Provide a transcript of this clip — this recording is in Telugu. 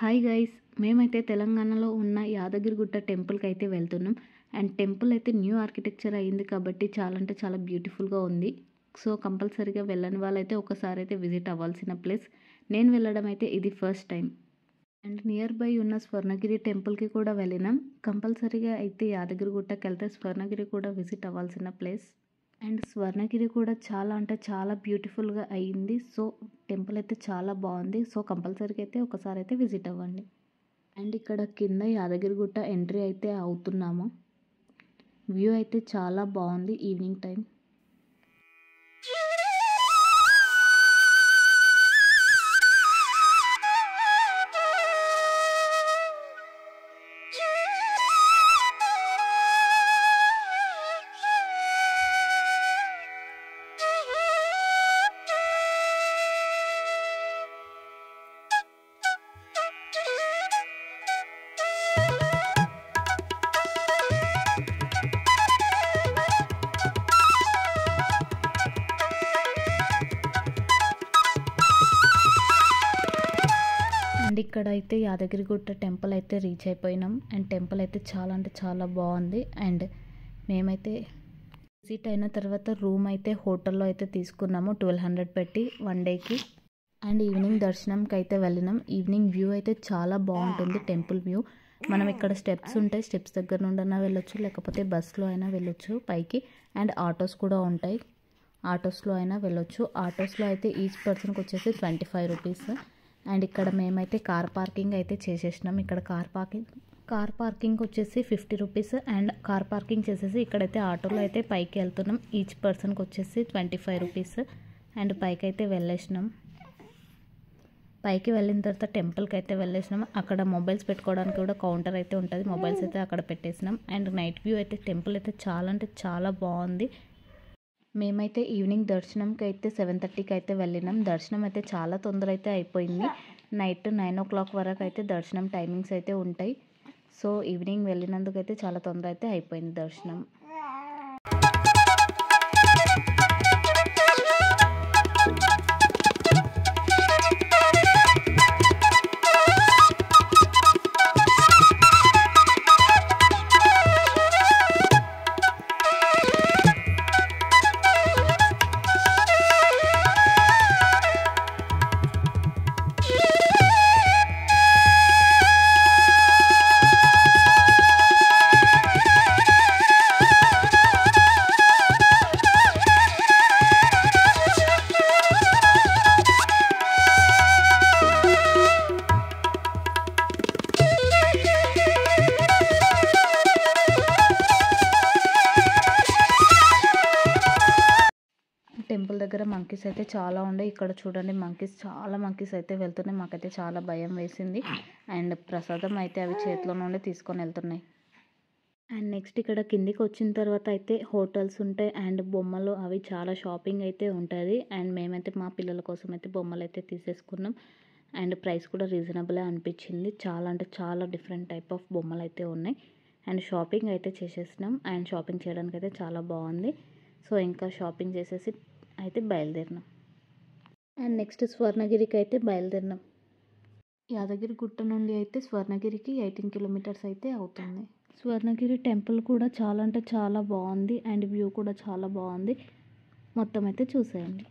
హాయ్ గైస్, మేమైతే తెలంగాణలో ఉన్న యాదగిరిగుట్ట టెంపుల్కి అయితే వెళ్తున్నాం. అండ్ టెంపుల్ అయితే న్యూ ఆర్కిటెక్చర్ అయ్యింది కాబట్టి చాలా అంటే చాలా బ్యూటిఫుల్గా ఉంది. సో కంపల్సరీగా వెళ్ళని వాళ్ళైతే ఒకసారి అయితే విజిట్ అవ్వాల్సిన ప్లేస్. నేను వెళ్ళడం అయితే ఇది first time. And near by ఉన్న స్వర్ణగిరి టెంపుల్కి కూడా వెళ్ళినాం. కంపల్సరీగా అయితే యాదగిరిగుట్టకి వెళ్తే స్వర్ణగిరి కూడా విజిట్ అవ్వాల్సిన ప్లేస్. అండ్ స్వర్ణగిరి కూడా చాలా అంటే చాలా బ్యూటిఫుల్గా అయ్యింది. సో టెంపుల్ అయితే చాలా బాగుంది. సో కంపల్సరీగా అయితే ఒకసారి అయితే విజిట్ అవ్వండి. అండ్ ఇక్కడ కింద యాదగిరిగుట్ట ఎంట్రీ అయితే అవుతున్నాము. వ్యూ అయితే చాలా బాగుంది ఈవినింగ్ టైం. అండ్ ఇక్కడ అయితే యాదగిరిగుట్ట టెంపుల్ అయితే రీచ్ అయిపోయినాం. అండ్ టెంపుల్ అయితే చాలా అంటే చాలా బాగుంది. అండ్ మేమైతే విజిట్ అయిన తర్వాత రూమ్ అయితే హోటల్లో అయితే తీసుకున్నాము 1200 పెట్టి 1 డేకి. అండ్ ఈవినింగ్ దర్శనంకి అయితే వెళ్ళినాం. ఈవినింగ్ వ్యూ అయితే చాలా బాగుంటుంది టెంపుల్ వ్యూ. మనం ఇక్కడ స్టెప్స్ ఉంటాయి, స్టెప్స్ దగ్గర నుండైనా వెళ్ళొచ్చు, లేకపోతే బస్లో అయినా వెళ్ళొచ్చు పైకి. అండ్ ఆటోస్ కూడా ఉంటాయి, ఆటోస్లో అయినా వెళ్ళొచ్చు. ఆటోస్లో అయితే ఈచ్ పర్సన్కి వచ్చేసి 25 రూపీస్. అండ్ ఇక్కడ మేమైతే కార్ పార్కింగ్ అయితే చేసేసినాం. ఇక్కడ కార్ పార్కింగ్ వచ్చేసి 50 రూపీస్. అండ్ కార్ పార్కింగ్ చేసేసి ఇక్కడైతే ఆటోలో అయితే పైకి వెళ్తున్నాం. ఈచ్ పర్సన్కి వచ్చేసి 25 రూపీస్. అండ్ పైకి అయితే వెళ్ళేసినాం. పైకి వెళ్ళిన తర్వాత టెంపుల్కి అయితే వెళ్ళేసినాం. అక్కడ మొబైల్స్ పెట్టుకోవడానికి కూడా కౌంటర్ అయితే ఉంటుంది. మొబైల్స్ అయితే అక్కడ పెట్టేసినాం. అండ్ నైట్ వ్యూ అయితే టెంపుల్ అయితే చాలా అంటే చాలా బాగుంది. మేమైతే ఈవినింగ్ దర్శనంకి అయితే 7:30కి అయితే వెళ్ళినాం. దర్శనం అయితే చాలా తొందర అయితే అయిపోయింది. నైట్ 9 o'clock వరకు అయితే దర్శనం టైమింగ్స్ అయితే ఉంటాయి. సో ఈవినింగ్ వెళ్ళినందుకు అయితే చాలా తొందర అయితే అయిపోయింది దర్శనం. టెంపుల్ దగ్గర మంకీస్ అయితే చాలా ఉండే. ఇక్కడ చూడండి చాలా మంకీస్ అయితే వెళ్తున్నాయి. మాకైతే చాలా భయం వేసింది. అండ్ ప్రసాదం అయితే అవి చేతిలో నుండి తీసుకొని వెళ్తున్నాయి. అండ్ నెక్స్ట్ ఇక్కడ కిందికి వచ్చిన తర్వాత అయితే హోటల్స్ ఉంటాయి. అండ్ బొమ్మలు అవి చాలా షాపింగ్ అయితే ఉంటుంది. అండ్ మేమైతే మా పిల్లల కోసం అయితే బొమ్మలు అయితే తీసేసుకున్నాం. అండ్ ప్రైస్ కూడా రీజనబులే అనిపించింది. చాలా అంటే చాలా డిఫరెంట్ టైప్ ఆఫ్ బొమ్మలు అయితే ఉన్నాయి. అండ్ షాపింగ్ అయితే చేసేసినాం. అండ్ షాపింగ్ చేయడానికి అయితే చాలా బాగుంది. సో ఇంకా షాపింగ్ చేసేసి అయితే బయలుదేరినాం. అండ్ నెక్స్ట్ స్వర్ణగిరికి అయితే బయలుదేరినాం. యాదగిరిగుట్ట నుండి అయితే స్వర్ణగిరికి 18 కిలోమీటర్స్ అయితే అవుతుంది. స్వర్ణగిరి టెంపుల్ కూడా చాలా అంటే చాలా బాగుంది. అండ్ వ్యూ కూడా చాలా బాగుంది. మొత్తం అయితే చూసేయండి.